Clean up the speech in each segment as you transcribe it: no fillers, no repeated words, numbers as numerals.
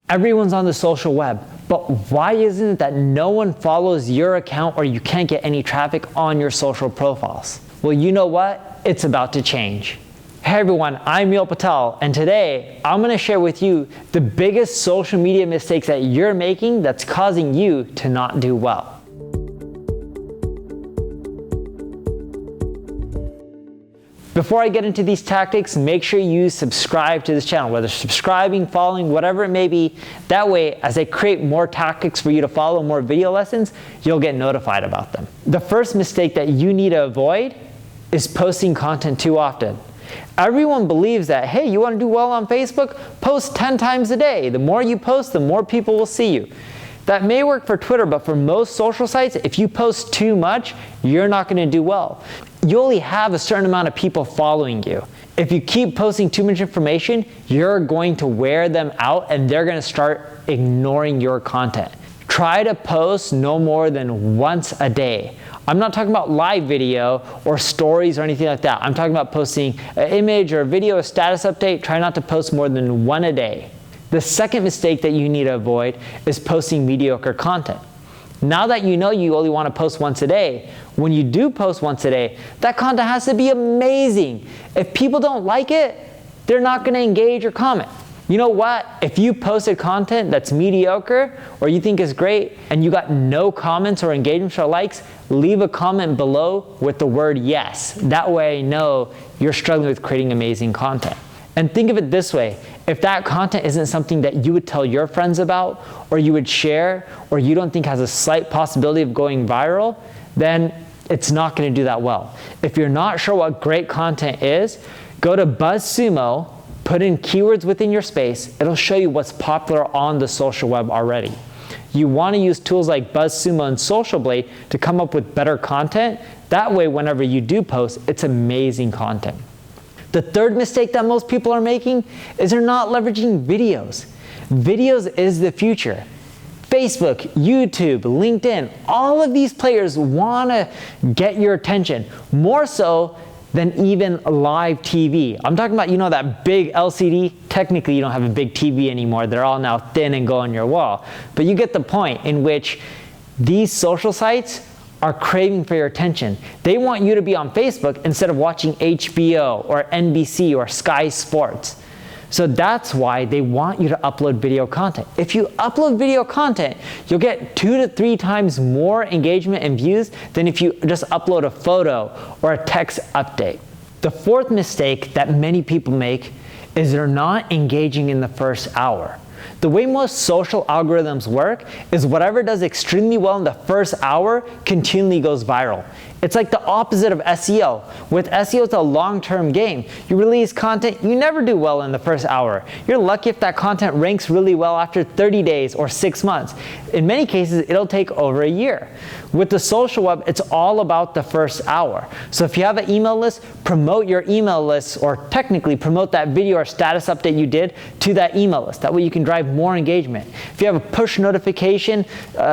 Everyone's on the social web, but why isn't it that no one follows your account or you can't get any traffic on your social profiles? Well, you know what? It's about to change. Hey everyone, I'm Patel, and today I'm going to share with you the biggest social media mistakes that you're making that's causing you to not do well. Before I get into these tactics, make sure you subscribe to this channel, whether subscribing, following, whatever it may be. That way, as I create more tactics for you to follow, more video lessons, you'll get notified about them. The first mistake that you need to avoid is posting content too often. Everyone believes that, hey, you want to do well on Facebook? Post 10 times a day. The more you post, the more people will see you. That may work for Twitter, but for most social sites, if you post too much, you're not going to do well. You only have a certain amount of people following you. If you keep posting too much information, you're going to wear them out and they're going to start ignoring your content. Try to post no more than once a day. I'm not talking about live video or stories or anything like that. I'm talking about posting an image or a video, a status update. Try not to post more than one a day. The second mistake that you need to avoid is posting mediocre content. Now that you know you only want to post once a day, when you do post once a day, that content has to be amazing. If people don't like it, they're not going to engage or comment. You know what? If you posted content that's mediocre or you think is great and you got no comments or engagements or likes, leave a comment below with the word yes. That way I know you're struggling with creating amazing content. And think of it this way, if that content isn't something that you would tell your friends about, or you would share, or you don't think has a slight possibility of going viral, then it's not going to do that well. If you're not sure what great content is, go to BuzzSumo, put in keywords within your space, it'll show you what's popular on the social web already. You want to use tools like BuzzSumo and Social Blade to come up with better content. That way, whenever you do post, it's amazing content. The third mistake that most people are making is they're not leveraging videos. Videos is the future. Facebook, YouTube, LinkedIn, all of these players want to get your attention, more so than even live TV. I'm talking about, that big LCD. Technically, you don't have a big TV anymore. They're all now thin and go on your wall. But you get the point in which these social sites are craving for your attention. They want you to be on Facebook instead of watching HBO or NBC or Sky Sports. So that's why they want you to upload video content. If you upload video content, you'll get 2 to 3 times more engagement and views than if you just upload a photo or a text update. The fourth mistake that many people make is they're not engaging in the first hour. The way most social algorithms work is whatever does extremely well in the first hour continually goes viral. It's like the opposite of SEO. With SEO, it's a long-term game. You release content, you never do well in the first hour. You're lucky if that content ranks really well after 30 days or 6 months. In many cases, it'll take over a year. With the social web, it's all about the first hour. So if you have an email list, promote your email list, or technically promote that video or status update you did to that email list. That way you can drive more engagement. If you have a push notification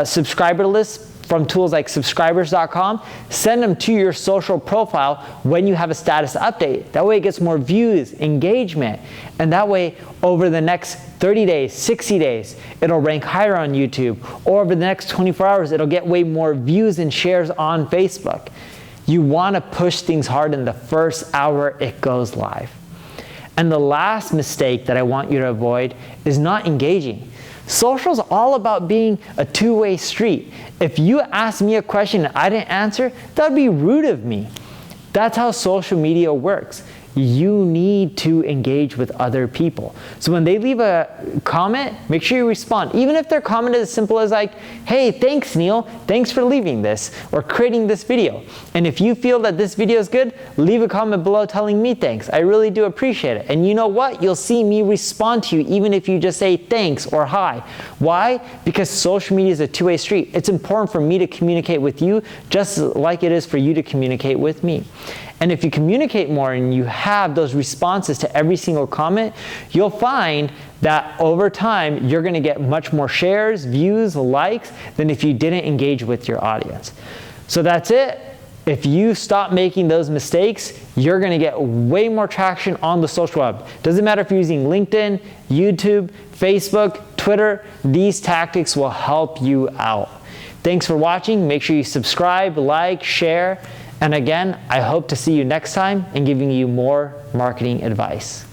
subscriber list, from tools like subscribers.com, send them to your social profile when you have a status update. That way it gets more views, engagement, and that way over the next 30 days, 60 days, it'll rank higher on YouTube, or over the next 24 hours, it'll get way more views and shares on Facebook. You want to push things hard in the first hour it goes live. And the last mistake that I want you to avoid is not engaging. Social's all about being a two-way street. If you ask me a question and I didn't answer, that would be rude of me. That's how social media works. You need to engage with other people. So when they leave a comment, make sure you respond. Even if their comment is as simple as like, hey, thanks Neil, thanks for leaving this or creating this video. And if you feel that this video is good, leave a comment below telling me thanks. I really do appreciate it. And you know what? You'll see me respond to you even if you just say thanks or hi. Why? Because social media is a two-way street. It's important for me to communicate with you just like it is for you to communicate with me. And if you communicate more and you have those responses to every single comment, you'll find that over time, you're going to get much more shares, views, likes than if you didn't engage with your audience. So that's it. If you stop making those mistakes, you're gonna get way more traction on the social web. Doesn't matter if you're using LinkedIn, YouTube, Facebook, Twitter, these tactics will help you out. Thanks for watching. Make sure you subscribe, like, share, and again, I hope to see you next time and giving you more marketing advice.